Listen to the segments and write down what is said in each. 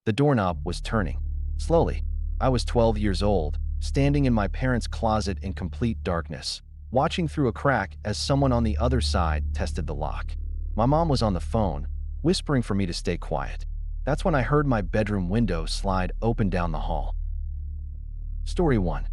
The doorknob was turning. Slowly. I was 12 years old, standing in my parents' closet in complete darkness, watching through a crack as someone on the other side tested the lock. My mom was on the phone, whispering for me to stay quiet. That's when I heard my bedroom window slide open down the hall. Story 1.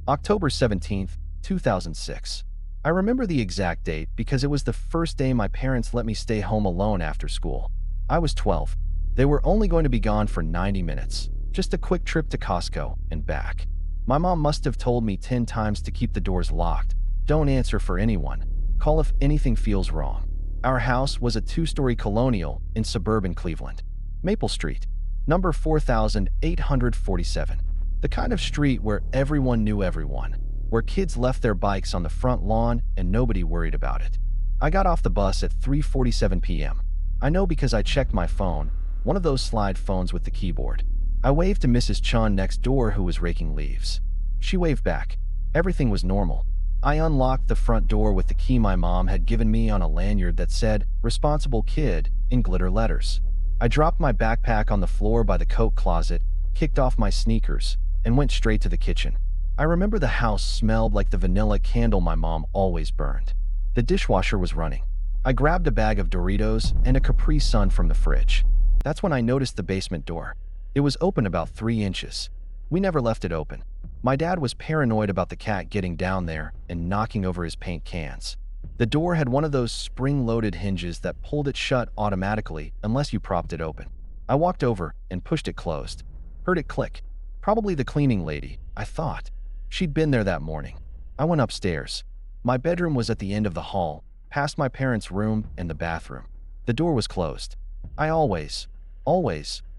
October 17th, 2006. I remember the exact date because it was the first day my parents let me stay home alone after school. I was 12. They were only going to be gone for 90 minutes, just a quick trip to Costco and back. My mom must have told me 10 times to keep the doors locked, don't answer for anyone, call if anything feels wrong. Our house was a 2-story colonial in suburban Cleveland. Maple Street, number 4847. The kind of street where everyone knew everyone, where kids left their bikes on the front lawn and nobody worried about it. I got off the bus at 3:47 p.m. I know because I checked my phone, one of those slide phones with the keyboard. I waved to Mrs. Chun next door who was raking leaves. She waved back. Everything was normal. I unlocked the front door with the key my mom had given me on a lanyard that said, "Responsible Kid," in glitter letters. I dropped my backpack on the floor by the coat closet, kicked off my sneakers, and went straight to the kitchen. I remember the house smelled like the vanilla candle my mom always burned. The dishwasher was running. I grabbed a bag of Doritos and a Capri Sun from the fridge. That's when I noticed the basement door. It was open about 3 inches. We never left it open. My dad was paranoid about the cat getting down there and knocking over his paint cans. The door had one of those spring-loaded hinges that pulled it shut automatically unless you propped it open. I walked over and pushed it closed. Heard it click. Probably the cleaning lady, I thought. She'd been there that morning. I went upstairs. My bedroom was at the end of the hall, past my parents' room and the bathroom. The door was closed. I always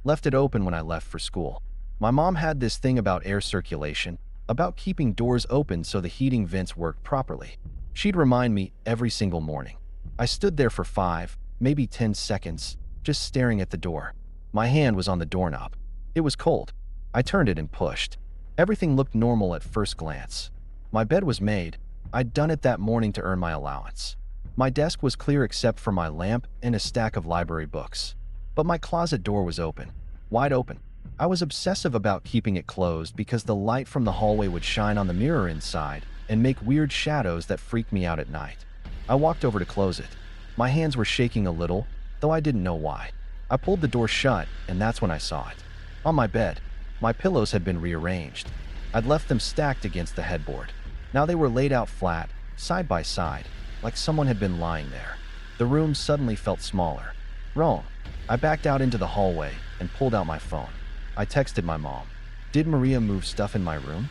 left it open when I left for school. My mom had this thing about air circulation, about keeping doors open so the heating vents worked properly. She'd remind me every single morning. I stood there for 5, maybe 10 seconds, just staring at the door. My hand was on the doorknob. It was cold. I turned it and pushed. Everything looked normal at first glance. My bed was made. I'd done it that morning to earn my allowance. My desk was clear except for my lamp and a stack of library books. But my closet door was open, wide open. I was obsessive about keeping it closed because the light from the hallway would shine on the mirror inside and make weird shadows that freaked me out at night. I walked over to close it. My hands were shaking a little, though I didn't know why. I pulled the door shut, and that's when I saw it. On my bed, my pillows had been rearranged. I'd left them stacked against the headboard. Now they were laid out flat, side by side, like someone had been lying there. The room suddenly felt smaller. Wrong. I backed out into the hallway and pulled out my phone. I texted my mom. Did Maria move stuff in my room?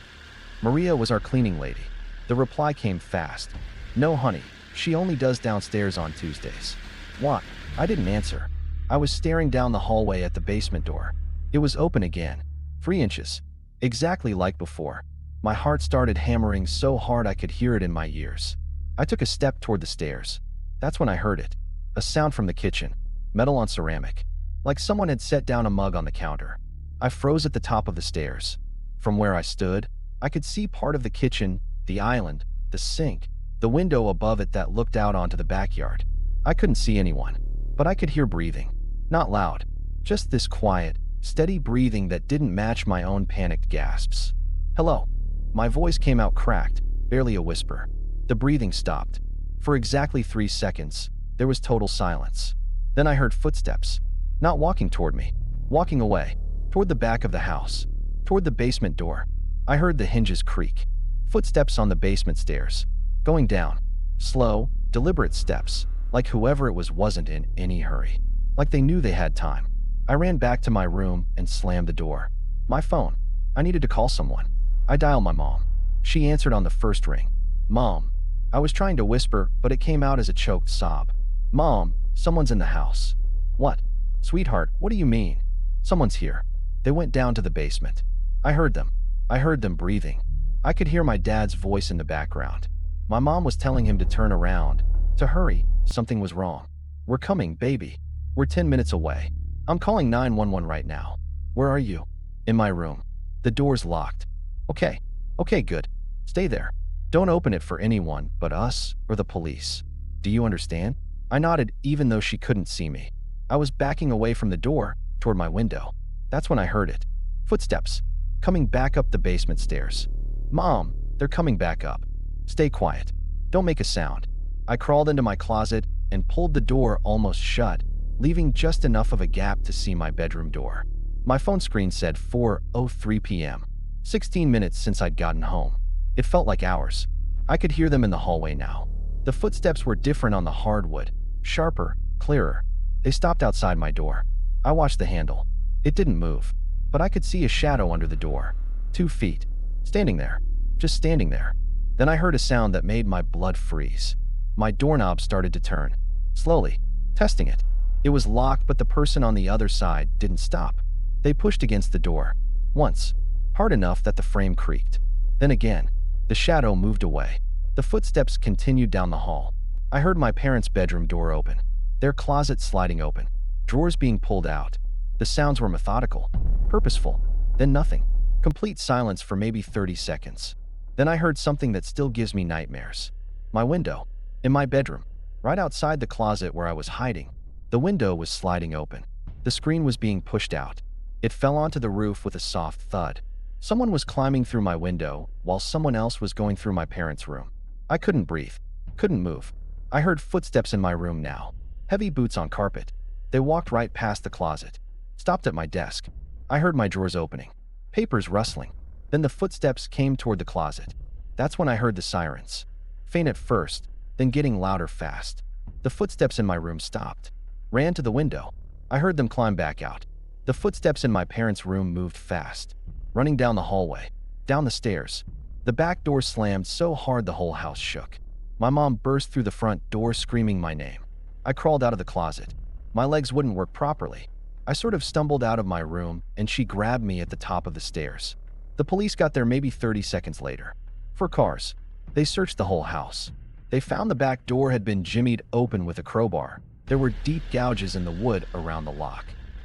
Maria was our cleaning lady. The reply came fast. No, honey, she only does downstairs on Tuesdays. What? I didn't answer. I was staring down the hallway at the basement door. It was open again. 3 inches. Exactly like before. My heart started hammering so hard I could hear it in my ears. I took a step toward the stairs. That's when I heard it. A sound from the kitchen. Metal on ceramic. Like someone had set down a mug on the counter. I froze at the top of the stairs. From where I stood, I could see part of the kitchen, the island, the sink, the window above it that looked out onto the backyard. I couldn't see anyone, but I could hear breathing. Not loud, just this quiet, steady breathing that didn't match my own panicked gasps. Hello. My voice came out cracked, barely a whisper. The breathing stopped. For exactly 3 seconds, there was total silence. Then I heard footsteps. Not walking toward me, walking away, toward the back of the house, toward the basement door. I heard the hinges creak. Footsteps on the basement stairs. Going down. Slow, deliberate steps, like whoever it was wasn't in any hurry. Like they knew they had time. I ran back to my room and slammed the door. My phone. I needed to call someone. I dialed my mom. She answered on the first ring. Mom. I was trying to whisper, but it came out as a choked sob. Mom, someone's in the house. What? Sweetheart, what do you mean? Someone's here. They went down to the basement. I heard them. I heard them breathing. I could hear my dad's voice in the background. My mom was telling him to turn around, to hurry, something was wrong. We're coming, baby. We're 10 minutes away. I'm calling 911 right now. Where are you? In my room. The door's locked. Okay. Okay, good. Stay there. Don't open it for anyone but us or the police. Do you understand? I nodded even though she couldn't see me. I was backing away from the door, toward my window. That's when I heard it. Footsteps. Coming back up the basement stairs. Mom, they're coming back up. Stay quiet. Don't make a sound. I crawled into my closet and pulled the door almost shut, leaving just enough of a gap to see my bedroom door. My phone screen said 4:03 p.m. 16 minutes since I'd gotten home. It felt like hours. I could hear them in the hallway now. The footsteps were different on the hardwood, sharper, clearer. They stopped outside my door. I watched the handle. It didn't move, but I could see a shadow under the door. 2 feet. Standing there. Just standing there. Then I heard a sound that made my blood freeze. My doorknob started to turn. Slowly. Testing it. It was locked, but the person on the other side didn't stop. They pushed against the door. Once. Hard enough that the frame creaked. Then again. The shadow moved away. The footsteps continued down the hall. I heard my parents' bedroom door open. Their closet sliding open. Drawers being pulled out. The sounds were methodical. Purposeful. Then nothing. Complete silence for maybe 30 seconds. Then I heard something that still gives me nightmares. My window. In my bedroom. Right outside the closet where I was hiding. The window was sliding open. The screen was being pushed out. It fell onto the roof with a soft thud. Someone was climbing through my window while someone else was going through my parents' room. I couldn't breathe. Couldn't move. I heard footsteps in my room now. Heavy boots on carpet. They walked right past the closet. Stopped at my desk. I heard my drawers opening. Papers rustling. Then the footsteps came toward the closet. That's when I heard the sirens. Faint at first, then getting louder fast. The footsteps in my room stopped. Ran to the window. I heard them climb back out. The footsteps in my parents' room moved fast. Running down the hallway. Down the stairs. The back door slammed so hard the whole house shook. My mom burst through the front door screaming my name. I crawled out of the closet. My legs wouldn't work properly. I sort of stumbled out of my room and she grabbed me at the top of the stairs. The police got there maybe 30 seconds later. For cars. They searched the whole house. They found the back door had been jimmied open with a crowbar. There were deep gouges in the wood around the lock.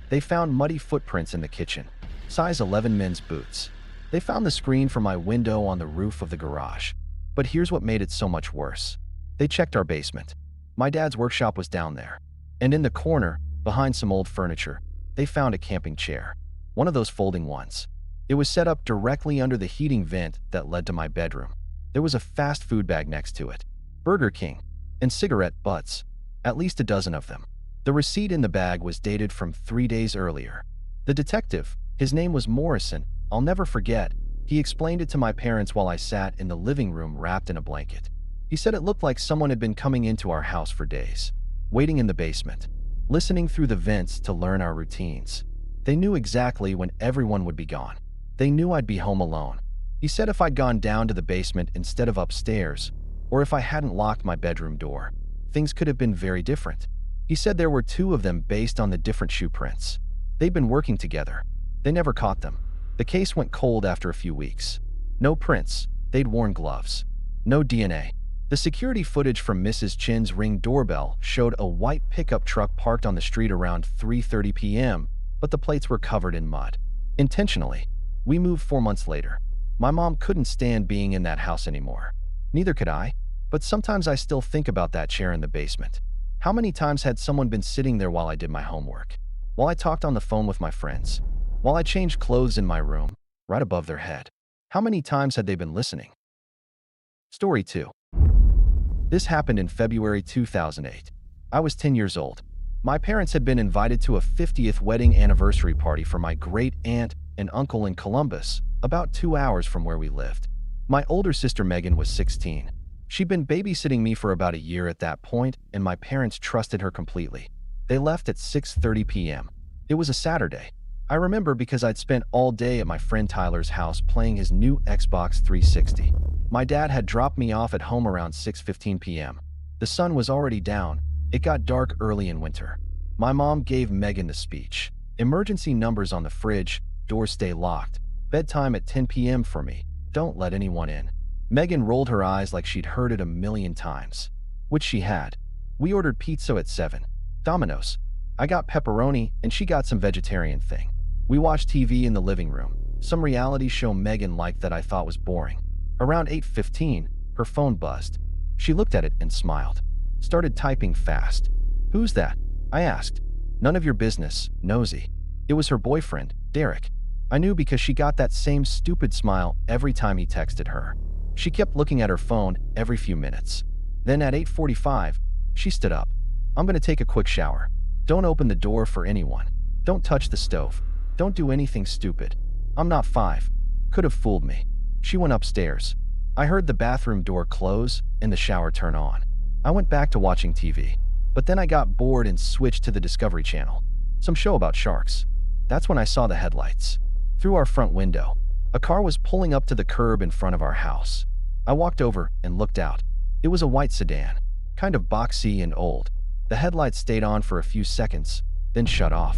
They found muddy footprints in the kitchen. Size 11 men's boots. They found the screen from my window on the roof of the garage. But here's what made it so much worse. They checked our basement. My dad's workshop was down there. And in the corner, behind some old furniture, they found a camping chair. One of those folding ones. It was set up directly under the heating vent that led to my bedroom. There was a fast food bag next to it. Burger King. And cigarette butts. At least a dozen of them. The receipt in the bag was dated from 3 days earlier. The detective, his name was Morrison, I'll never forget, he explained it to my parents while I sat in the living room wrapped in a blanket. He said it looked like someone had been coming into our house for days, waiting in the basement, listening through the vents to learn our routines. They knew exactly when everyone would be gone. They knew I'd be home alone. He said if I'd gone down to the basement instead of upstairs, or if I hadn't locked my bedroom door, things could have been very different. He said there were 2 of them based on the different shoe prints. They'd been working together. They never caught them. The case went cold after a few weeks. No prints. They'd worn gloves. No DNA. The security footage from Mrs. Chin's Ring doorbell showed a white pickup truck parked on the street around 3:30 p.m., but the plates were covered in mud. Intentionally. We moved 4 months later. My mom couldn't stand being in that house anymore. Neither could I, but sometimes I still think about that chair in the basement. How many times had someone been sitting there while I did my homework? While I talked on the phone with my friends? While I changed clothes in my room, right above their head? How many times had they been listening? Story 2. This happened in February 2008. I was 10 years old. My parents had been invited to a 50th wedding anniversary party for my great aunt and uncle in Columbus, about 2 hours from where we lived. My older sister Megan was 16. She'd been babysitting me for about a year at that point, and my parents trusted her completely. They left at 6:30 p.m. It was a Saturday. I remember because I'd spent all day at my friend Tyler's house playing his new Xbox 360. My dad had dropped me off at home around 6:15 p.m. The sun was already down. It got dark early in winter. My mom gave Megan the speech. Emergency numbers on the fridge, doors stay locked. Bedtime at 10 p.m. for me. Don't let anyone in. Megan rolled her eyes like she'd heard it a million times. Which she had. We ordered pizza at 7. Domino's. I got pepperoni and she got some vegetarian thing. We watched TV in the living room. Some reality show Megan liked that I thought was boring. Around 8:15, her phone buzzed. She looked at it and smiled. Started typing fast. "Who's that?" I asked. "None of your business, nosy." It was her boyfriend, Derek. I knew because she got that same stupid smile every time he texted her. She kept looking at her phone every few minutes. Then at 8:45, she stood up. I'm going to take a quick shower. Don't open the door for anyone. Don't touch the stove. Don't do anything stupid. I'm not 5. Could have fooled me. She went upstairs. I heard the bathroom door close and the shower turn on. I went back to watching TV. But then I got bored and switched to the Discovery Channel. Some show about sharks. That's when I saw the headlights. Through our front window, a car was pulling up to the curb in front of our house. I walked over and looked out. It was a white sedan, kind of boxy and old. The headlights stayed on for a few seconds, then shut off.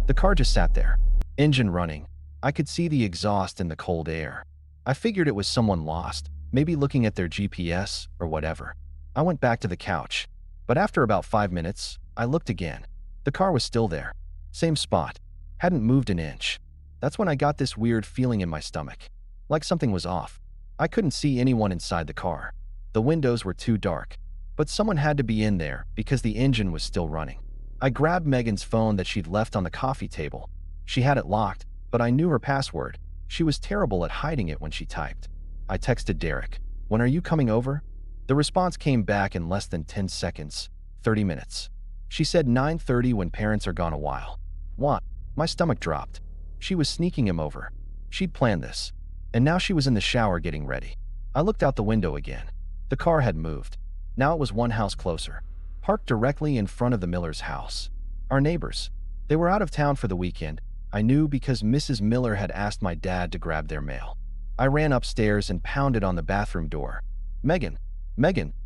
The car just sat there, engine running. I could see the exhaust in the cold air. I figured it was someone lost, maybe looking at their GPS or whatever. I went back to the couch, but after about 5 minutes, I looked again. The car was still there, same spot, hadn't moved an inch. That's when I got this weird feeling in my stomach, like something was off. I couldn't see anyone inside the car. The windows were too dark, but someone had to be in there because the engine was still running. I grabbed Megan's phone that she'd left on the coffee table. She had it locked, but I knew her password. She was terrible at hiding it when she typed. I texted Derek, "When are you coming over?" The response came back in less than 10 seconds, 30 minutes. She said 9:30 when parents are gone a while. What? My stomach dropped. She was sneaking him over. She'd planned this. And now she was in the shower getting ready. I looked out the window again. The car had moved. Now it was one house closer, parked directly in front of the Miller's house. Our neighbors. They were out of town for the weekend. I knew because Mrs. Miller had asked my dad to grab their mail. I ran upstairs and pounded on the bathroom door. Megan,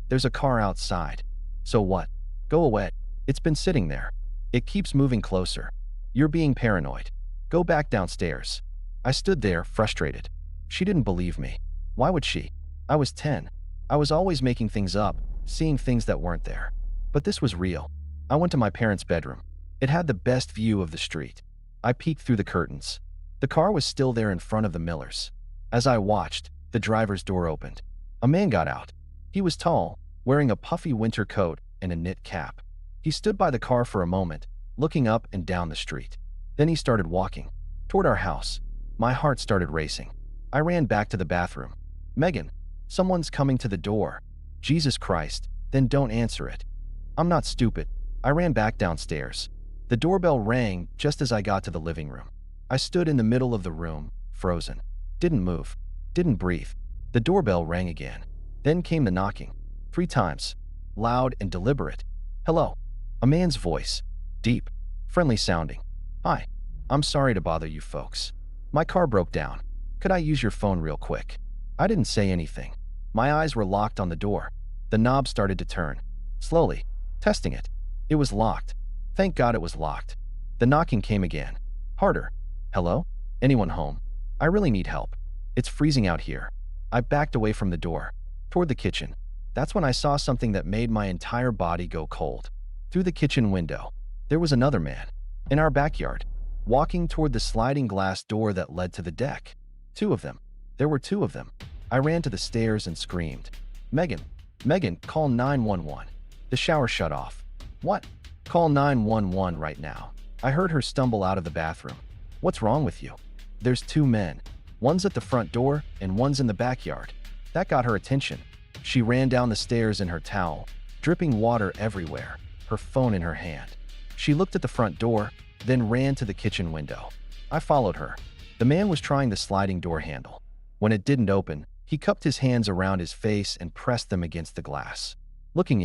there's a car outside." "So what?" "Go away. It's been sitting there. It keeps moving closer. You're being paranoid. Go back downstairs." I stood there, frustrated. She didn't believe me. Why would she? I was 10. I was always making things up, seeing things that weren't there. But this was real. I went to my parents' bedroom. It had the best view of the street. I peeked through the curtains. The car was still there in front of the Millers. As I watched, the driver's door opened. A man got out. He was tall, wearing a puffy winter coat and a knit cap. He stood by the car for a moment, looking up and down the street. Then he started walking toward our house. My heart started racing. I ran back to the bathroom. "Megan, someone's coming to the door." "Jesus Christ, then don't answer it." "I'm not stupid." I ran back downstairs. The doorbell rang just as I got to the living room. I stood in the middle of the room, frozen. Didn't move. Didn't breathe. The doorbell rang again. Then came the knocking. 3 times. Loud and deliberate. "Hello." A man's voice. Deep. Friendly sounding. "Hi. I'm sorry to bother you folks. My car broke down. Could I use your phone real quick?" I didn't say anything. My eyes were locked on the door. The knob started to turn. Slowly. Testing it. It was locked. Thank God it was locked. The knocking came again. Harder. "Hello? Anyone home? I really need help. It's freezing out here." I backed away from the door, toward the kitchen. That's when I saw something that made my entire body go cold. Through the kitchen window, there was another man, in our backyard, walking toward the sliding glass door that led to the deck. 2 of them. There were 2 of them. I ran to the stairs and screamed, Megan, call 911. The shower shut off." "What?" "Call 911 right now." I heard her stumble out of the bathroom. "What's wrong with you?" "There's 2 men. One's at the front door and one's in the backyard." That got her attention. She ran down the stairs in her towel, dripping water everywhere, her phone in her hand. She looked at the front door, then ran to the kitchen window. I followed her. The man was trying the sliding door handle. When it didn't open, he cupped his hands around his face and pressed them against the glass. Looking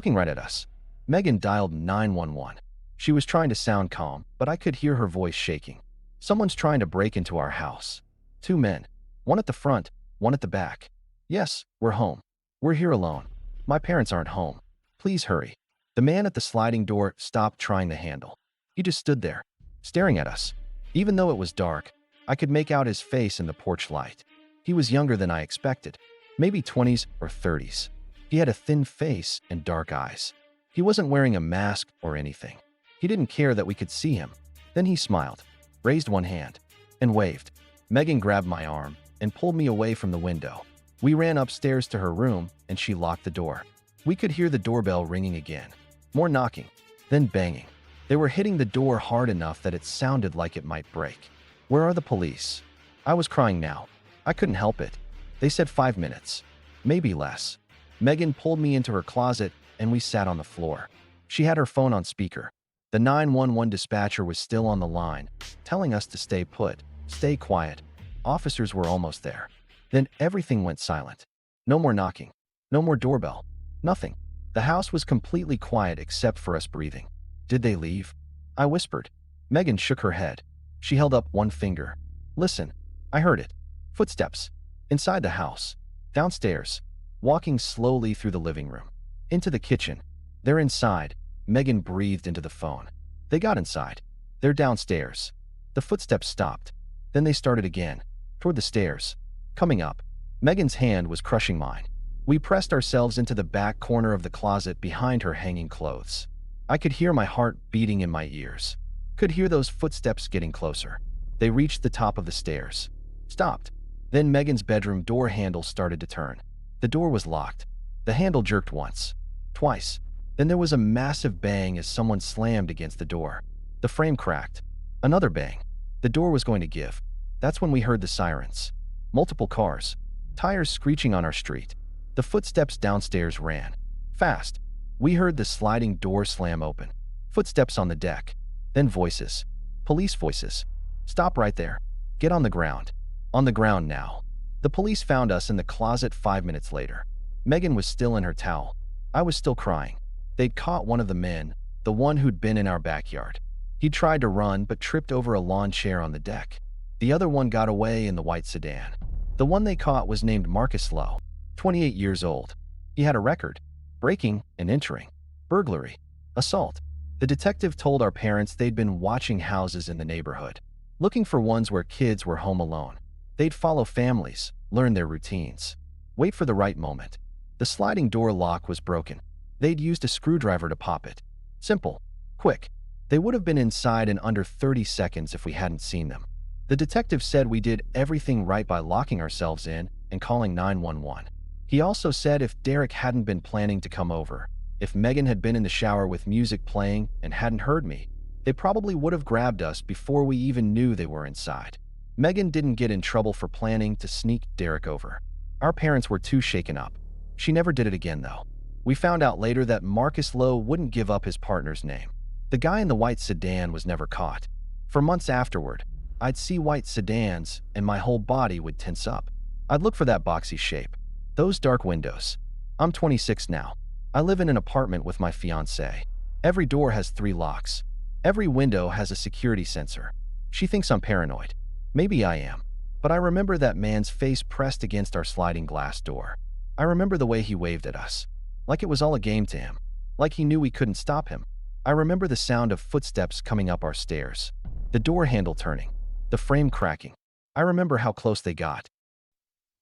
right at us. Megan dialed 911. She was trying to sound calm, but I could hear her voice shaking. "Someone's trying to break into our house. 2 men. One at the front, one at the back." "Yes, we're home. We're here alone. My parents aren't home. Please hurry." The man at the sliding door stopped trying the handle. He just stood there, staring at us. Even though it was dark, I could make out his face in the porch light. He was younger than I expected, maybe 20s or 30s. He had a thin face and dark eyes. He wasn't wearing a mask or anything. He didn't care that we could see him. Then he smiled, raised one hand, and waved. Megan grabbed my arm and pulled me away from the window. We ran upstairs to her room, and she locked the door. We could hear the doorbell ringing again. More knocking, then banging. They were hitting the door hard enough that it sounded like it might break. Where are the police? I was crying now. I couldn't help it. They said 5 minutes. Maybe less. Megan pulled me into her closet and we sat on the floor. She had her phone on speaker. The 911 dispatcher was still on the line, telling us to stay put, stay quiet. Officers were almost there. Then everything went silent. No more knocking. No more doorbell. Nothing. The house was completely quiet except for us breathing. Did they leave? I whispered. Megan shook her head. She held up one finger. Listen. I heard it. Footsteps. Inside the house. Downstairs. Walking slowly through the living room. Into the kitchen. They're inside. Megan breathed into the phone. They got inside. They're downstairs. The footsteps stopped. Then they started again. Toward the stairs. Coming up. Megan's hand was crushing mine. We pressed ourselves into the back corner of the closet behind her hanging clothes. I could hear my heart beating in my ears. Could hear those footsteps getting closer. They reached the top of the stairs. Stopped. Then Megan's bedroom door handle started to turn. The door was locked. The handle jerked once. Twice. Then there was a massive bang as someone slammed against the door. The frame cracked. Another bang. The door was going to give. That's when we heard the sirens. Multiple cars. Tires screeching on our street. The footsteps downstairs ran. Fast. We heard the sliding door slam open. Footsteps on the deck. Then voices. Police voices. Stop right there. Get on the ground. On the ground now. The police found us in the closet 5 minutes later. Megan was still in her towel. I was still crying. They'd caught one of the men, the one who'd been in our backyard. He tried to run but tripped over a lawn chair on the deck. The other one got away in the white sedan. The one they caught was named Marcus Lowe, 28 years old. He had a record: breaking and entering, burglary, assault. The detective told our parents they'd been watching houses in the neighborhood, looking for ones where kids were home alone. They'd follow families, learn their routines, wait for the right moment. The sliding door lock was broken. They'd used a screwdriver to pop it. Simple. Quick. They would have been inside in under 30 seconds if we hadn't seen them. The detective said we did everything right by locking ourselves in and calling 911. He also said if Derek hadn't been planning to come over, if Megan had been in the shower with music playing and hadn't heard me, they probably would have grabbed us before we even knew they were inside. Megan didn't get in trouble for planning to sneak Derek over. Our parents were too shaken up. She never did it again, though. We found out later that Marcus Lowe wouldn't give up his partner's name. The guy in the white sedan was never caught. For months afterward, I'd see white sedans and my whole body would tense up. I'd look for that boxy shape. Those dark windows. I'm 26 now. I live in an apartment with my fiancée. Every door has 3 locks. Every window has a security sensor. She thinks I'm paranoid. Maybe I am. But I remember that man's face pressed against our sliding glass door. I remember the way he waved at us. Like it was all a game to him. Like he knew we couldn't stop him. I remember the sound of footsteps coming up our stairs. The door handle turning. The frame cracking. I remember how close they got.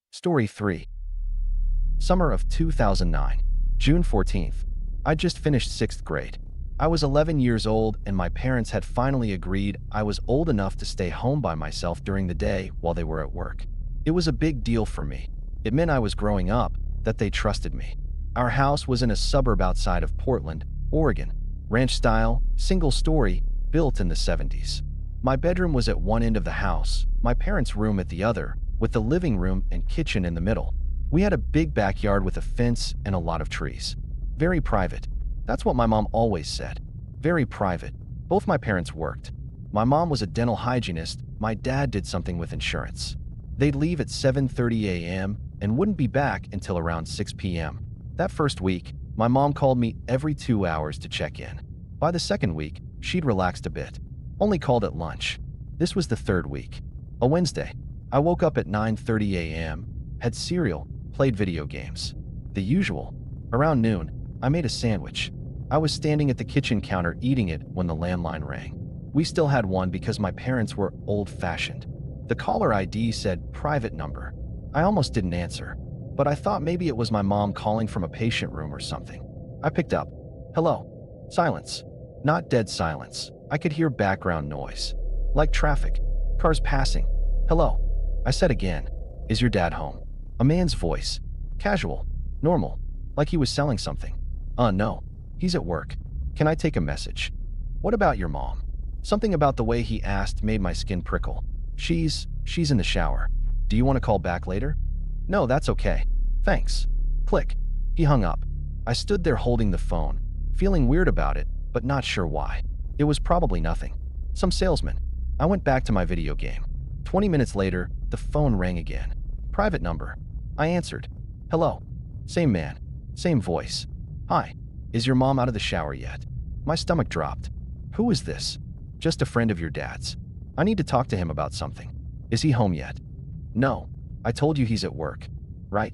Story 3. Summer of 2009. June 14th. I just finished 6th grade. I was 11 years old and my parents had finally agreed I was old enough to stay home by myself during the day while they were at work. It was a big deal for me. It meant I was growing up, that they trusted me. Our house was in a suburb outside of Portland, Oregon. Ranch style, single story, built in the 70s. My bedroom was at one end of the house, my parents' room at the other, with the living room and kitchen in the middle. We had a big backyard with a fence and a lot of trees. Very private. That's what my mom always said. Very private. Both my parents worked. My mom was a dental hygienist, my dad did something with insurance. They'd leave at 7:30 a.m. and wouldn't be back until around 6 p.m. That first week, my mom called me every 2 hours to check in. By the second week, she'd relaxed a bit. Only called at lunch. This was the third week. A Wednesday. I woke up at 9:30 a.m., had cereal, played video games. The usual. Around noon, I made a sandwich. I was standing at the kitchen counter eating it when the landline rang. We still had one because my parents were old-fashioned. The caller ID said private number. I almost didn't answer, but I thought maybe it was my mom calling from a patient room or something. I picked up. Hello. Silence. Not dead silence. I could hear background noise. Like traffic. Cars passing. Hello. I said again. Is your dad home? A man's voice. Casual. Normal. Like he was selling something. No. He's at work. Can I take a message? What about your mom? Something about the way he asked made my skin prickle. She's in the shower. Do you want to call back later? No, that's okay. Thanks. Click. He hung up. I stood there holding the phone, feeling weird about it, but not sure why. It was probably nothing. Some salesman. I went back to my video game. 20 minutes later, the phone rang again. Private number. I answered. Hello. Same man. Same voice. Hi. Is your mom out of the shower yet? My stomach dropped. Who is this? Just a friend of your dad's. I need to talk to him about something. Is he home yet? No. I told you he's at work. Right.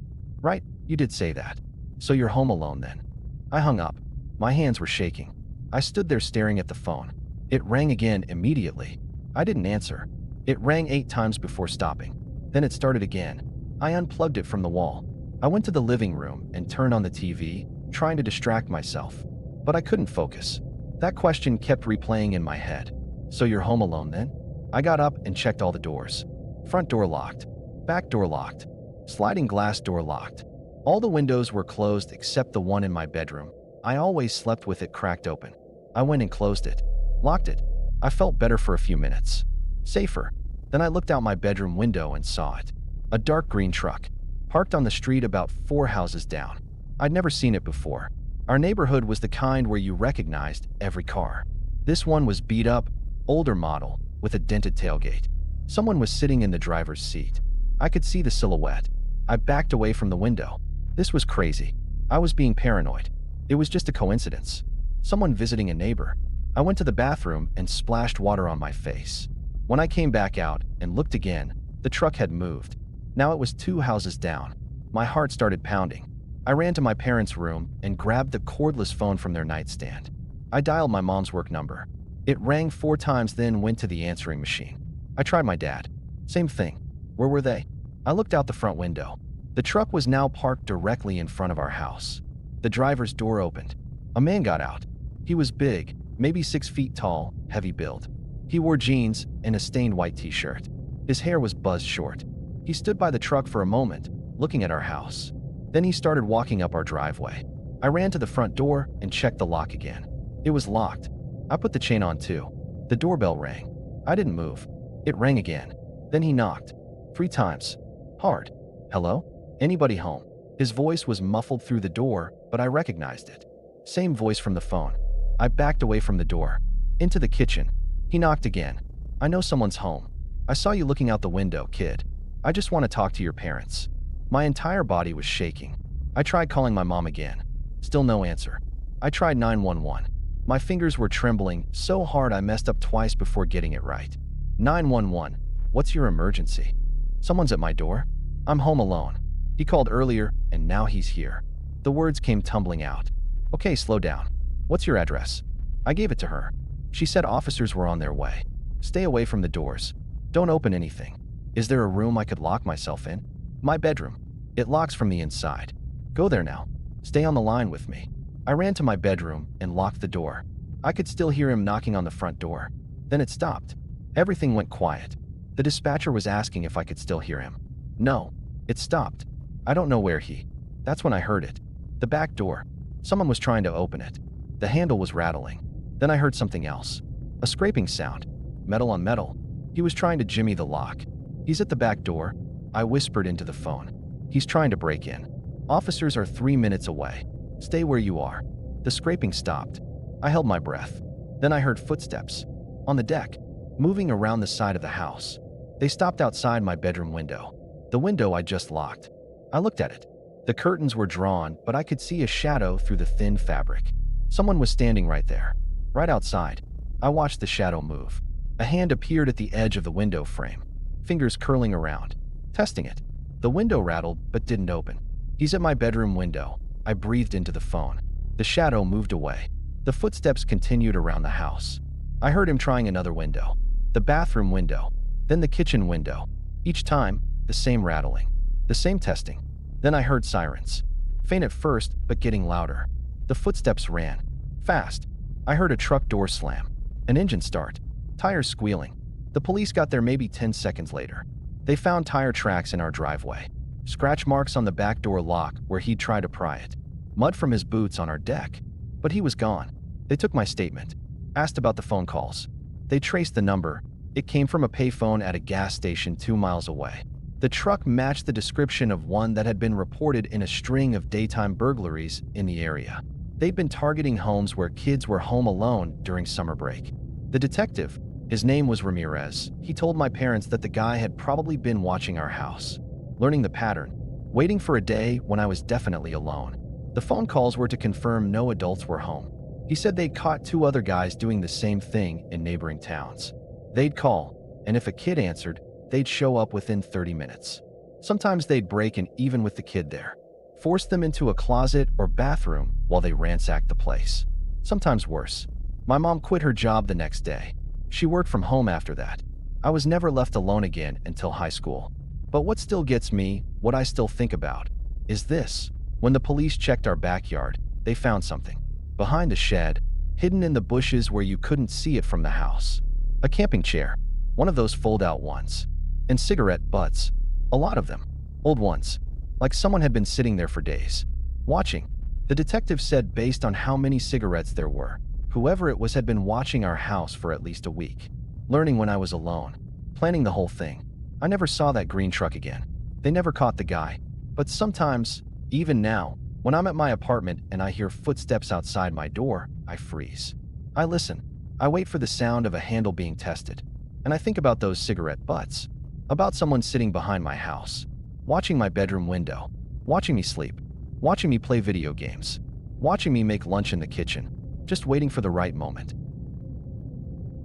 You did say that. So you're home alone then. I hung up. My hands were shaking. I stood there staring at the phone. It rang again immediately. I didn't answer. It rang 8 times before stopping. Then it started again. I unplugged it from the wall. I went to the living room and turned on the TV, trying to distract myself. But I couldn't focus. That question kept replaying in my head. So you're home alone then? I got up and checked all the doors. Front door locked. Back door locked. Sliding glass door locked. All the windows were closed except the one in my bedroom. I always slept with it cracked open. I went and closed it. Locked it. I felt better for a few minutes. Safer. Then I looked out my bedroom window and saw it. A dark green truck. Parked on the street about 4 houses down. I'd never seen it before. Our neighborhood was the kind where you recognized every car. This one was beat up, older model, with a dented tailgate. Someone was sitting in the driver's seat. I could see the silhouette. I backed away from the window. This was crazy. I was being paranoid. It was just a coincidence. Someone visiting a neighbor. I went to the bathroom and splashed water on my face. When I came back out and looked again, the truck had moved. Now it was 2 houses down. My heart started pounding. I ran to my parents' room and grabbed the cordless phone from their nightstand. I dialed my mom's work number. It rang 4 times, then went to the answering machine. I tried my dad. Same thing. Where were they? I looked out the front window. The truck was now parked directly in front of our house. The driver's door opened. A man got out. He was big, maybe 6 feet tall, heavy build. He wore jeans and a stained white t-shirt. His hair was buzzed short. He stood by the truck for a moment, looking at our house. Then he started walking up our driveway. I ran to the front door and checked the lock again. It was locked. I put the chain on too. The doorbell rang. I didn't move. It rang again. Then he knocked. 3 times. Hard. Hello? Anybody home? His voice was muffled through the door, but I recognized it. Same voice from the phone. I backed away from the door. Into the kitchen. He knocked again. I know someone's home. I saw you looking out the window, kid. I just want to talk to your parents. My entire body was shaking. I tried calling my mom again. Still no answer. I tried 911. My fingers were trembling so hard I messed up twice before getting it right. 911. What's your emergency? Someone's at my door. I'm home alone. He called earlier, and now he's here. The words came tumbling out. Okay, slow down. What's your address? I gave it to her. She said officers were on their way. Stay away from the doors. Don't open anything. Is there a room I could lock myself in? My bedroom. It locks from the inside. Go there now. Stay on the line with me. I ran to my bedroom and locked the door. I could still hear him knocking on the front door. Then it stopped. Everything went quiet. The dispatcher was asking if I could still hear him. No. It stopped. I don't know where he. That's when I heard it. The back door. Someone was trying to open it. The handle was rattling. Then I heard something else. A scraping sound. Metal on metal. He was trying to jimmy the lock. He's at the back door. I whispered into the phone. He's trying to break in. Officers are 3 minutes away. Stay where you are. The scraping stopped. I held my breath. Then I heard footsteps. On the deck. Moving around the side of the house. They stopped outside my bedroom window. The window I just locked. I looked at it. The curtains were drawn, but I could see a shadow through the thin fabric. Someone was standing right there. Right outside. I watched the shadow move. A hand appeared at the edge of the window frame. Fingers curling around. Testing it. The window rattled, but didn't open. He's at my bedroom window. I breathed into the phone. The shadow moved away. The footsteps continued around the house. I heard him trying another window. The bathroom window. Then the kitchen window. Each time, the same rattling. The same testing. Then I heard sirens. Faint at first, but getting louder. The footsteps ran. Fast. I heard a truck door slam. An engine start. Tires squealing. The police got there maybe 10 seconds later. They found tire tracks in our driveway. Scratch marks on the back door lock where he'd tried to pry it. Mud from his boots on our deck. But he was gone. They took my statement. Asked about the phone calls. They traced the number. It came from a payphone at a gas station 2 miles away. The truck matched the description of one that had been reported in a string of daytime burglaries in the area. They'd been targeting homes where kids were home alone during summer break. The detective, his name was Ramirez, he told my parents that the guy had probably been watching our house, learning the pattern, waiting for a day when I was definitely alone. The phone calls were to confirm no adults were home. He said they'd caught 2 other guys doing the same thing in neighboring towns. They'd call, and if a kid answered, they'd show up within 30 minutes. Sometimes they'd break in even with the kid there, force them into a closet or bathroom while they ransacked the place. Sometimes worse. My mom quit her job the next day. She worked from home after that. I was never left alone again until high school. But what still gets me, what I still think about, is this. When the police checked our backyard, they found something. Behind a shed, hidden in the bushes where you couldn't see it from the house. A camping chair, one of those fold-out ones. And cigarette butts, a lot of them, old ones, like someone had been sitting there for days, watching. The detective said based on how many cigarettes there were, whoever it was had been watching our house for at least a week, learning when I was alone, planning the whole thing. I never saw that green truck again. They never caught the guy. But sometimes, even now, when I'm at my apartment and I hear footsteps outside my door, I freeze. I listen. I wait for the sound of a handle being tested. And I think about those cigarette butts. About someone sitting behind my house, watching my bedroom window, watching me sleep, watching me play video games, watching me make lunch in the kitchen, just waiting for the right moment.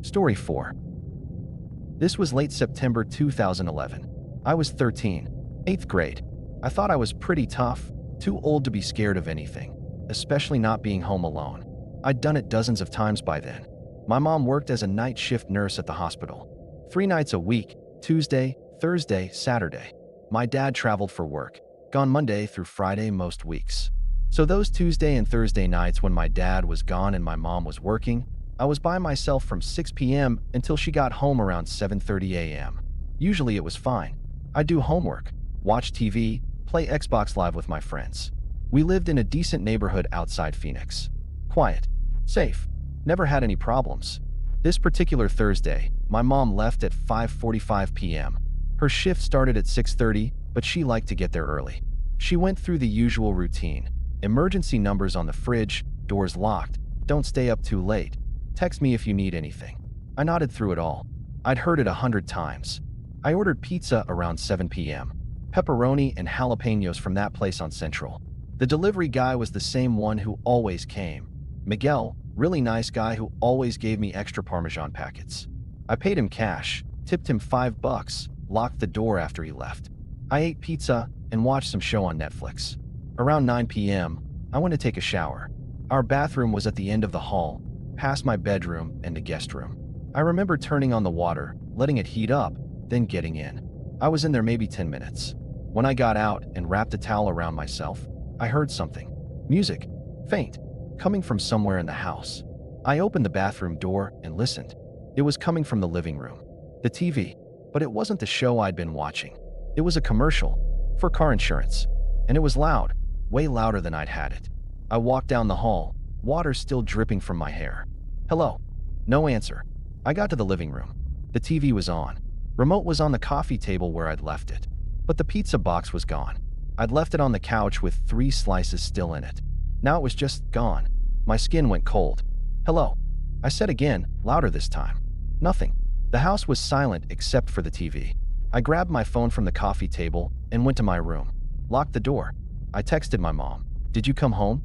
Story 4. This was late September 2011. I was 13, 8th grade. I thought I was pretty tough, too old to be scared of anything, especially not being home alone. I'd done it dozens of times by then. My mom worked as a night shift nurse at the hospital. 3 nights a week, Tuesday, Thursday, Saturday. My dad traveled for work, gone Monday through Friday most weeks. So those Tuesday and Thursday nights when my dad was gone and my mom was working, I was by myself from 6 p.m. until she got home around 7:30 a.m. Usually it was fine. I'd do homework, watch TV, play Xbox Live with my friends. We lived in a decent neighborhood outside Phoenix. Quiet, safe, never had any problems. This particular Thursday, my mom left at 5:45 p.m. Her shift started at 6:30, but she liked to get there early. She went through the usual routine. Emergency numbers on the fridge, doors locked, don't stay up too late, text me if you need anything. I nodded through it all. I'd heard it 100 times. I ordered pizza around 7 p.m. Pepperoni and jalapenos from that place on Central. The delivery guy was the same one who always came. Miguel, really nice guy who always gave me extra Parmesan packets. I paid him cash, tipped him $5, locked the door after he left. I ate pizza and watched some show on Netflix. Around 9 p.m., I went to take a shower. Our bathroom was at the end of the hall, past my bedroom and the guest room. I remember turning on the water, letting it heat up, then getting in. I was in there maybe 10 minutes. When I got out and wrapped a towel around myself, I heard something. Music. Faint. Coming from somewhere in the house. I opened the bathroom door and listened. It was coming from the living room. The TV. But it wasn't the show I'd been watching. It was a commercial. For car insurance. And it was loud. Way louder than I'd had it. I walked down the hall, water still dripping from my hair. Hello. No answer. I got to the living room. The TV was on. Remote was on the coffee table where I'd left it. But the pizza box was gone. I'd left it on the couch with 3 slices still in it. Now it was just gone. My skin went cold. Hello. I said again, louder this time. Nothing. The house was silent except for the TV. I grabbed my phone from the coffee table and went to my room. Locked the door. I texted my mom. Did you come home?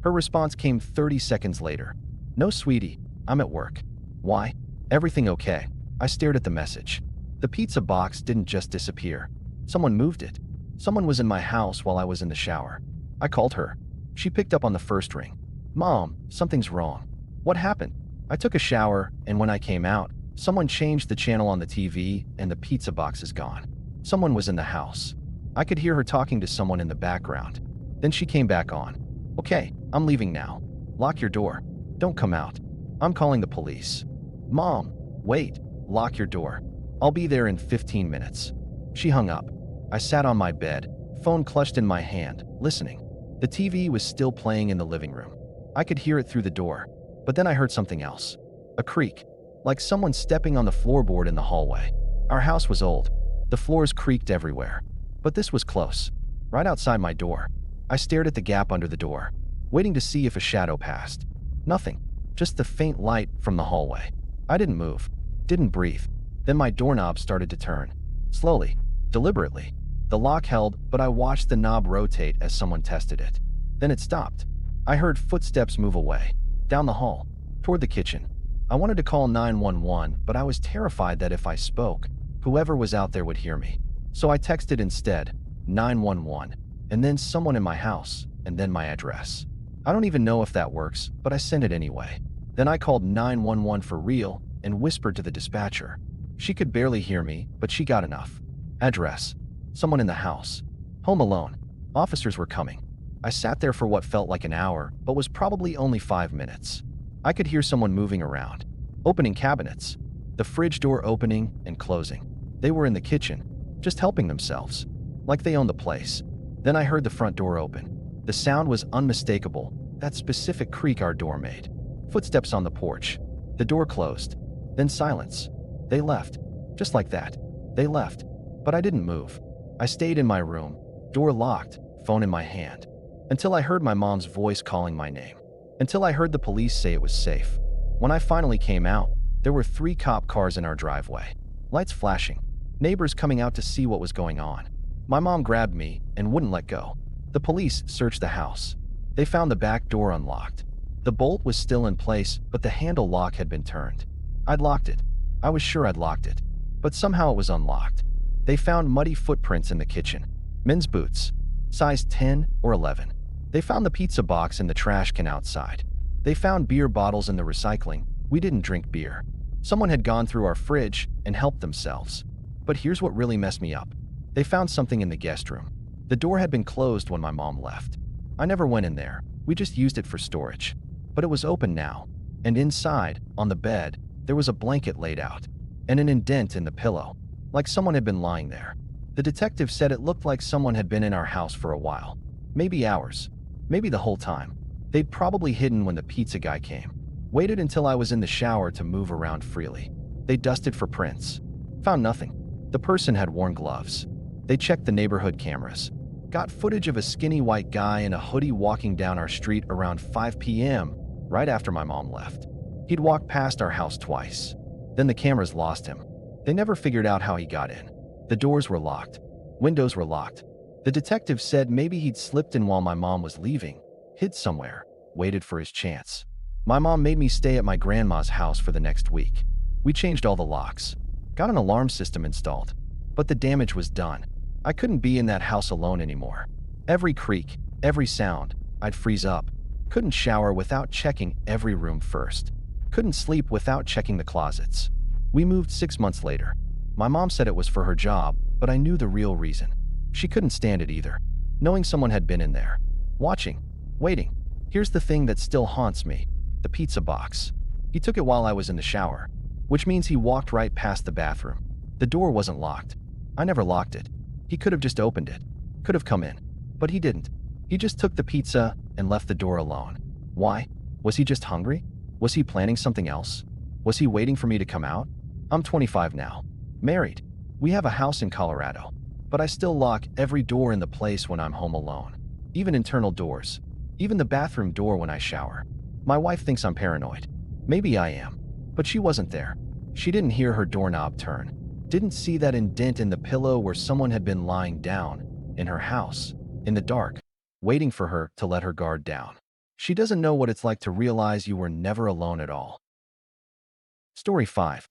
Her response came 30 seconds later. No, sweetie. I'm at work. Why? Everything okay? I stared at the message. The pizza box didn't just disappear. Someone moved it. Someone was in my house while I was in the shower. I called her. She picked up on the first ring. Mom, something's wrong. What happened? I took a shower, and when I came out, someone changed the channel on the TV and the pizza box is gone. Someone was in the house. I could hear her talking to someone in the background. Then she came back on. Okay, I'm leaving now. Lock your door. Don't come out. I'm calling the police. Mom, wait. Lock your door. I'll be there in 15 minutes. She hung up. I sat on my bed, phone clutched in my hand, listening. The TV was still playing in the living room. I could hear it through the door, but then I heard something else. A creak. like someone stepping on the floorboard in the hallway. Our house was old. The floors creaked everywhere. But this was close, right outside my door. I stared at the gap under the door, waiting to see if a shadow passed. Nothing, just the faint light from the hallway. I didn't move, didn't breathe. Then my doorknob started to turn. Slowly, deliberately. The lock held, but I watched the knob rotate as someone tested it. Then it stopped. I heard footsteps move away, down the hall, toward the kitchen. I wanted to call 911, but I was terrified that if I spoke, whoever was out there would hear me. So I texted instead, 911, and then someone in my house, and then my address. I don't even know if that works, but I sent it anyway. Then I called 911 for real and whispered to the dispatcher. She could barely hear me, but she got enough. Address. Someone in the house. Home alone. Officers were coming. I sat there for what felt like an hour, but was probably only 5 minutes. I could hear someone moving around, opening cabinets, the fridge door opening and closing. They were in the kitchen, just helping themselves, like they owned the place. Then I heard the front door open. The sound was unmistakable, that specific creak our door made. Footsteps on the porch. The door closed. Then silence. They left. Just like that. They left. But I didn't move. I stayed in my room, door locked, phone in my hand, until I heard my mom's voice calling my name. Until I heard the police say it was safe. When I finally came out, there were 3 cop cars in our driveway. Lights flashing. Neighbors coming out to see what was going on. My mom grabbed me and wouldn't let go. The police searched the house. They found the back door unlocked. The bolt was still in place, but the handle lock had been turned. I'd locked it. I was sure I'd locked it. But somehow it was unlocked. They found muddy footprints in the kitchen. Men's boots. Size 10 or 11. They found the pizza box in the trash can outside. They found beer bottles in the recycling. We didn't drink beer. Someone had gone through our fridge and helped themselves. But here's what really messed me up. They found something in the guest room. The door had been closed when my mom left. I never went in there. We just used it for storage. But it was open now. And inside, on the bed, there was a blanket laid out. And an indent in the pillow, like someone had been lying there. The detective said it looked like someone had been in our house for a while. Maybe hours. Maybe the whole time. They'd probably hidden when the pizza guy came. Waited until I was in the shower to move around freely. They dusted for prints. Found nothing. The person had worn gloves. They checked the neighborhood cameras. Got footage of a skinny white guy in a hoodie walking down our street around 5 p.m., right after my mom left. He'd walked past our house twice. Then the cameras lost him. They never figured out how he got in. The doors were locked. Windows were locked. The detective said maybe he'd slipped in while my mom was leaving, hid somewhere, waited for his chance. My mom made me stay at my grandma's house for the next week. We changed all the locks. Got an alarm system installed. But the damage was done. I couldn't be in that house alone anymore. Every creak, every sound, I'd freeze up. Couldn't shower without checking every room first. Couldn't sleep without checking the closets. We moved 6 months later. My mom said it was for her job, but I knew the real reason. She couldn't stand it either, knowing someone had been in there, watching, waiting. Here's the thing that still haunts me, the pizza box. He took it while I was in the shower, which means he walked right past the bathroom. The door wasn't locked. I never locked it. He could have just opened it, could have come in, but he didn't. He just took the pizza and left the door alone. Why? Was he just hungry? Was he planning something else? Was he waiting for me to come out? I'm 25 now, married. We have a house in Colorado, but I still lock every door in the place when I'm home alone, even internal doors, even the bathroom door when I shower. My wife thinks I'm paranoid. Maybe I am, but she wasn't there. She didn't hear her doorknob turn, didn't see that indent in the pillow where someone had been lying down in her house, in the dark, waiting for her to let her guard down. She doesn't know what it's like to realize you were never alone at all. Story 5.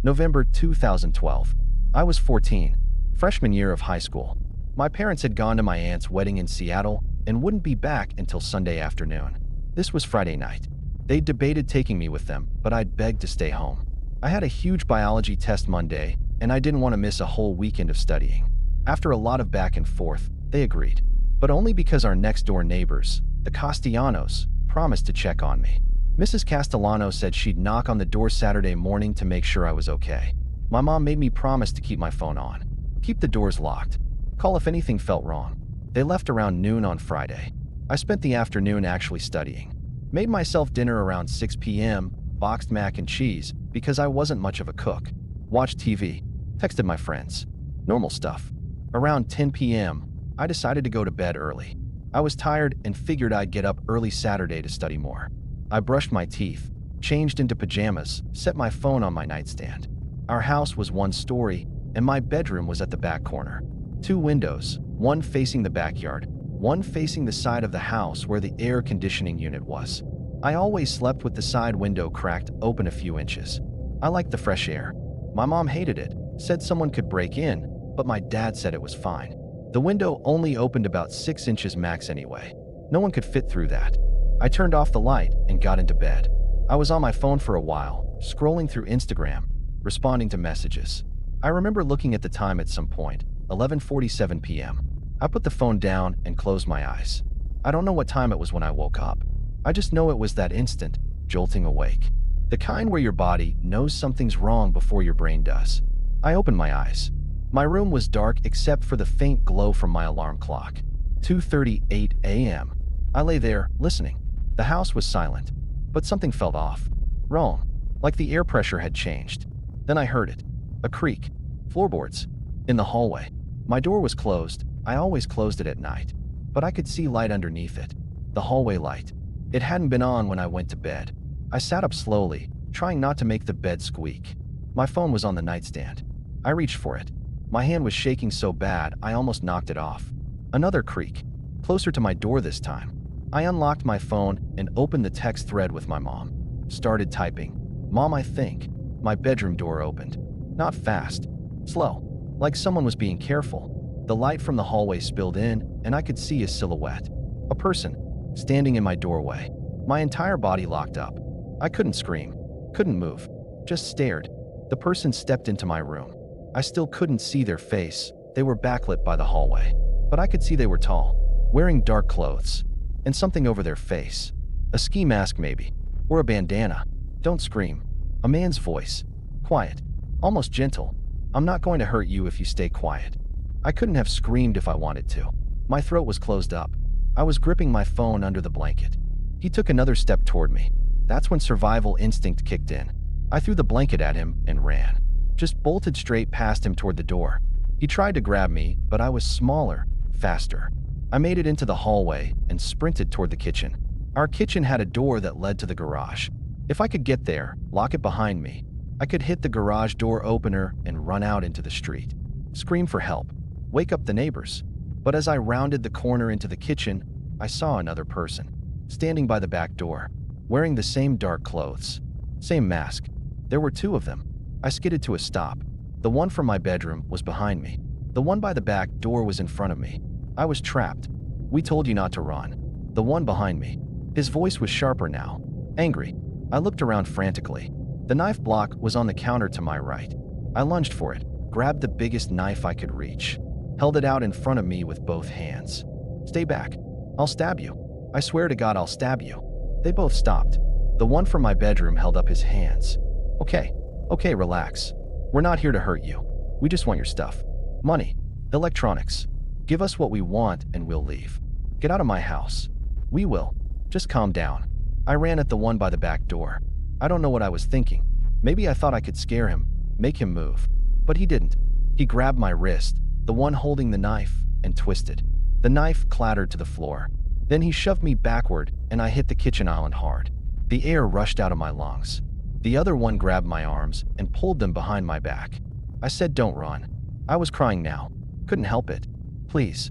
November 2012. I was 14, freshman year of high school. My parents had gone to my aunt's wedding in Seattle and wouldn't be back until Sunday afternoon. This was Friday night. They'd debated taking me with them, but I'd begged to stay home. I had a huge biology test Monday, and I didn't want to miss a whole weekend of studying. After a lot of back and forth, they agreed, but only because our next-door neighbors, the Castellanos, promised to check on me. Mrs. Castellano said she'd knock on the door Saturday morning to make sure I was okay. My mom made me promise to keep my phone on, keep the doors locked, call if anything felt wrong. They left around noon on Friday. I spent the afternoon actually studying. Made myself dinner around 6 p.m., boxed mac and cheese because I wasn't much of a cook. Watched TV, texted my friends. Normal stuff. Around 10 p.m., I decided to go to bed early. I was tired and figured I'd get up early Saturday to study more. I brushed my teeth, changed into pajamas, set my phone on my nightstand. Our house was one story, and my bedroom was at the back corner. 2 windows, one facing the backyard, one facing the side of the house where the air conditioning unit was. I always slept with the side window cracked open a few inches. I liked the fresh air. My mom hated it, said someone could break in, but my dad said it was fine. The window only opened about 6 inches max anyway. No one could fit through that. I turned off the light and got into bed. I was on my phone for a while, scrolling through Instagram, responding to messages. I remember looking at the time at some point, 11:47 p.m. I put the phone down and closed my eyes. I don't know what time it was when I woke up. I just know it was that instant, jolting awake. The kind where your body knows something's wrong before your brain does. I opened my eyes. My room was dark except for the faint glow from my alarm clock. 2:38 a.m. I lay there, listening. The house was silent, but something felt off. Wrong. Like the air pressure had changed. Then I heard it. A creak. Floorboards. In the hallway. My door was closed. I always closed it at night. But I could see light underneath it. The hallway light. It hadn't been on when I went to bed. I sat up slowly, trying not to make the bed squeak. My phone was on the nightstand. I reached for it. My hand was shaking so bad I almost knocked it off. Another creak. Closer to my door this time. I unlocked my phone and opened the text thread with my mom. Started typing. Mom, I think. My bedroom door opened. Not fast. Slow. Like someone was being careful. The light from the hallway spilled in, and I could see a silhouette. A person, standing in my doorway. My entire body locked up. I couldn't scream. Couldn't move. Just stared. The person stepped into my room. I still couldn't see their face. They were backlit by the hallway. But I could see they were tall, wearing dark clothes, and something over their face. A ski mask maybe, or a bandana. Don't scream. A man's voice. Quiet. Almost gentle. I'm not going to hurt you if you stay quiet. I couldn't have screamed if I wanted to. My throat was closed up. I was gripping my phone under the blanket. He took another step toward me. That's when survival instinct kicked in. I threw the blanket at him and ran. Just bolted straight past him toward the door. He tried to grab me, but I was smaller, faster. I made it into the hallway and sprinted toward the kitchen. Our kitchen had a door that led to the garage. If I could get there, lock it behind me, I could hit the garage door opener and run out into the street. Scream for help. Wake up the neighbors. But as I rounded the corner into the kitchen, I saw another person, standing by the back door, wearing the same dark clothes, same mask. There were 2 of them. I skidded to a stop. The one from my bedroom was behind me. The one by the back door was in front of me. I was trapped. We told you not to run. The one behind me. His voice was sharper now, angry. I looked around frantically. The knife block was on the counter to my right. I lunged for it, grabbed the biggest knife I could reach, held it out in front of me with both hands. Stay back. I'll stab you. I swear to God I'll stab you. They both stopped. The one from my bedroom held up his hands. Okay, relax. We're not here to hurt you. We just want your stuff. Money. Electronics. Give us what we want and we'll leave. Get out of my house. We will. Just calm down. I ran at the one by the back door. I don't know what I was thinking. Maybe I thought I could scare him, make him move. But he didn't. He grabbed my wrist, the one holding the knife, and twisted. The knife clattered to the floor. Then he shoved me backward and I hit the kitchen island hard. The air rushed out of my lungs. The other one grabbed my arms and pulled them behind my back. I said, don't run. I was crying now. Couldn't help it. Please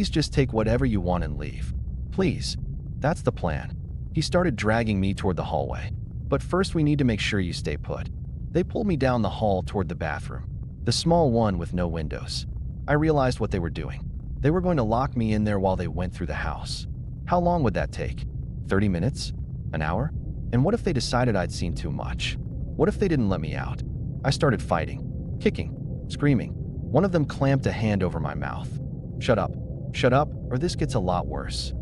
just take whatever you want and leave. Please. That's the plan. He started dragging me toward the hallway. But first we need to make sure you stay put. They pulled me down the hall toward the bathroom, the small one with no windows. I realized what they were doing. They were going to lock me in there while they went through the house. How long would that take? 30 minutes? An hour? And what if they decided I'd seen too much? What if they didn't let me out? I started fighting, kicking, screaming. One of them clamped a hand over my mouth. Shut up, or this gets a lot worse.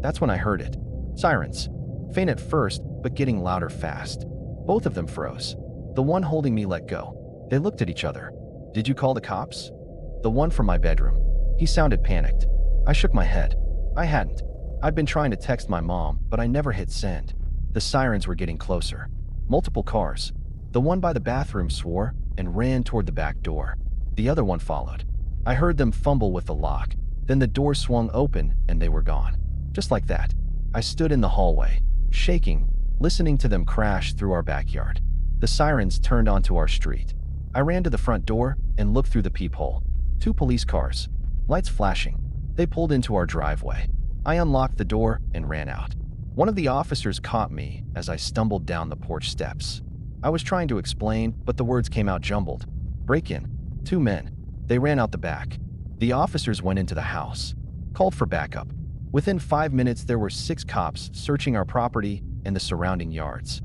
That's when I heard it. Sirens. Faint at first, but getting louder fast. Both of them froze. The one holding me let go. They looked at each other. Did you call the cops? The one from my bedroom. He sounded panicked. I shook my head. I hadn't. I'd been trying to text my mom, but I never hit send. The sirens were getting closer. Multiple cars. The one by the bathroom swore and ran toward the back door. The other one followed. I heard them fumble with the lock. Then the door swung open and they were gone. Just like that. I stood in the hallway, shaking, listening to them crash through our backyard. The sirens turned onto our street. I ran to the front door and looked through the peephole. 2 police cars. Lights flashing. They pulled into our driveway. I unlocked the door and ran out. One of the officers caught me as I stumbled down the porch steps. I was trying to explain, but the words came out jumbled. Break in. 2 men. They ran out the back. The officers went into the house, called for backup. Within 5 minutes, there were 6 cops searching our property and the surrounding yards.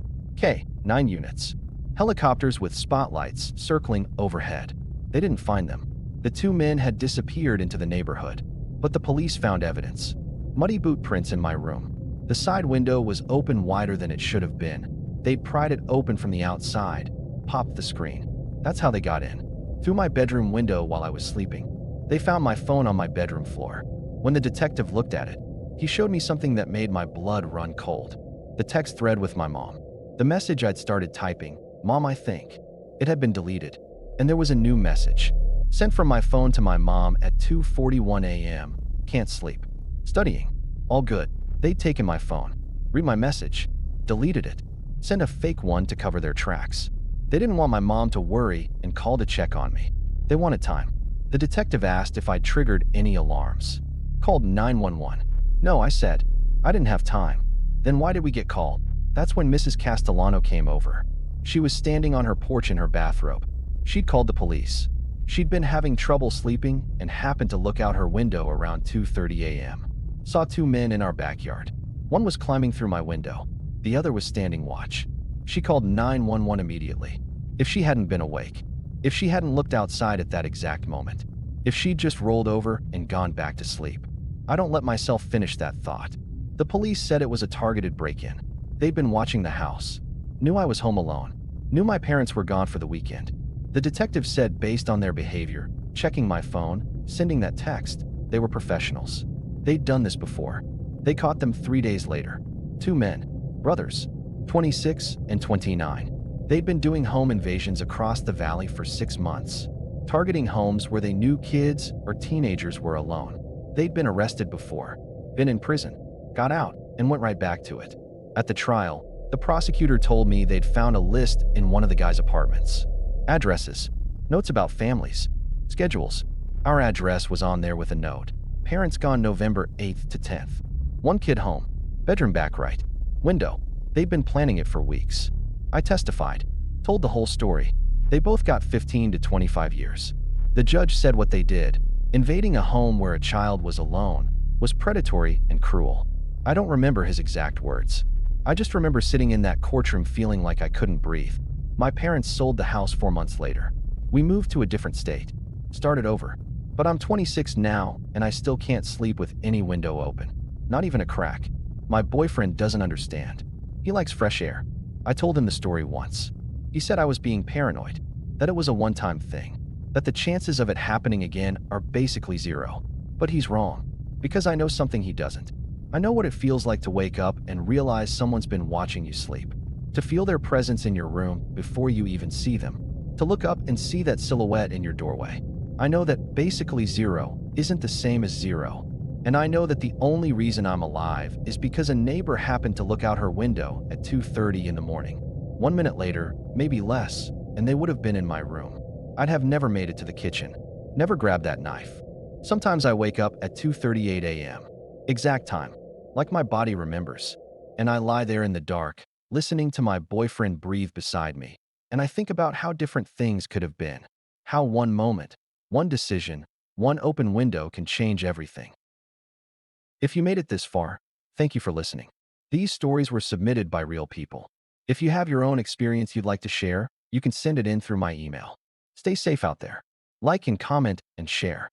9 units. Helicopters with spotlights circling overhead. They didn't find them. The 2 men had disappeared into the neighborhood, but the police found evidence. Muddy boot prints in my room. The side window was open wider than it should have been. They'd pried it open from the outside, popped the screen. That's how they got in. Through my bedroom window while I was sleeping. They found my phone on my bedroom floor. When the detective looked at it, he showed me something that made my blood run cold. The text thread with my mom. The message I'd started typing, "Mom, I think." It had been deleted, and there was a new message. Sent from my phone to my mom at 2:41 a.m. Can't sleep. Studying. All good. They'd taken my phone. Read my message. Deleted it. Sent a fake one to cover their tracks. They didn't want my mom to worry and call to check on me. They wanted time. The detective asked if I'd triggered any alarms. Called 911. No, I said. I didn't have time. Then why did we get called? That's when Mrs. Castellano came over. She was standing on her porch in her bathrobe. She'd called the police. She'd been having trouble sleeping and happened to look out her window around 2:30 a.m. Saw 2 men in our backyard. One was climbing through my window. The other was standing watch. She called 911 immediately. If she hadn't been awake. If she hadn't looked outside at that exact moment. If she'd just rolled over and gone back to sleep. I don't let myself finish that thought. The police said it was a targeted break-in. They'd been watching the house. Knew I was home alone. Knew my parents were gone for the weekend. The detective said based on their behavior, checking my phone, sending that text, they were professionals. They'd done this before. They caught them 3 days later. 2 men, brothers, 26 and 29. They'd been doing home invasions across the valley for 6 months, targeting homes where they knew kids or teenagers were alone. They'd been arrested before, been in prison, got out, and went right back to it. At the trial, the prosecutor told me they'd found a list in one of the guys' apartments. Addresses, notes about families, schedules. Our address was on there with a note. Parents gone November 8th to 10th. 1 kid home. Bedroom back right. Window. They'd been planning it for weeks. I testified. Told the whole story. They both got 15 to 25 years. The judge said what they did, invading a home where a child was alone, was predatory and cruel. I don't remember his exact words. I just remember sitting in that courtroom feeling like I couldn't breathe. My parents sold the house 4 months later. We moved to a different state. Started over. But I'm 26 now, and I still can't sleep with any window open. Not even a crack. My boyfriend doesn't understand. He likes fresh air. I told him the story once. He said I was being paranoid, that it was a one-time thing, that the chances of it happening again are basically 0. But he's wrong, because I know something he doesn't. I know what it feels like to wake up and realize someone's been watching you sleep, to feel their presence in your room before you even see them, to look up and see that silhouette in your doorway. I know that basically 0 isn't the same as 0, and I know that the only reason I'm alive is because a neighbor happened to look out her window at 2:30 in the morning. 1 minute later, maybe less, and they would have been in my room. I'd have never made it to the kitchen, never grabbed that knife. Sometimes I wake up at 2:38 a.m. Exact time, like my body remembers, and I lie there in the dark, listening to my boyfriend breathe beside me, and I think about how different things could have been, how one moment, one decision, one open window can change everything. If you made it this far, thank you for listening. These stories were submitted by real people. If you have your own experience you'd like to share, you can send it in through my email. Stay safe out there. Like and comment and share.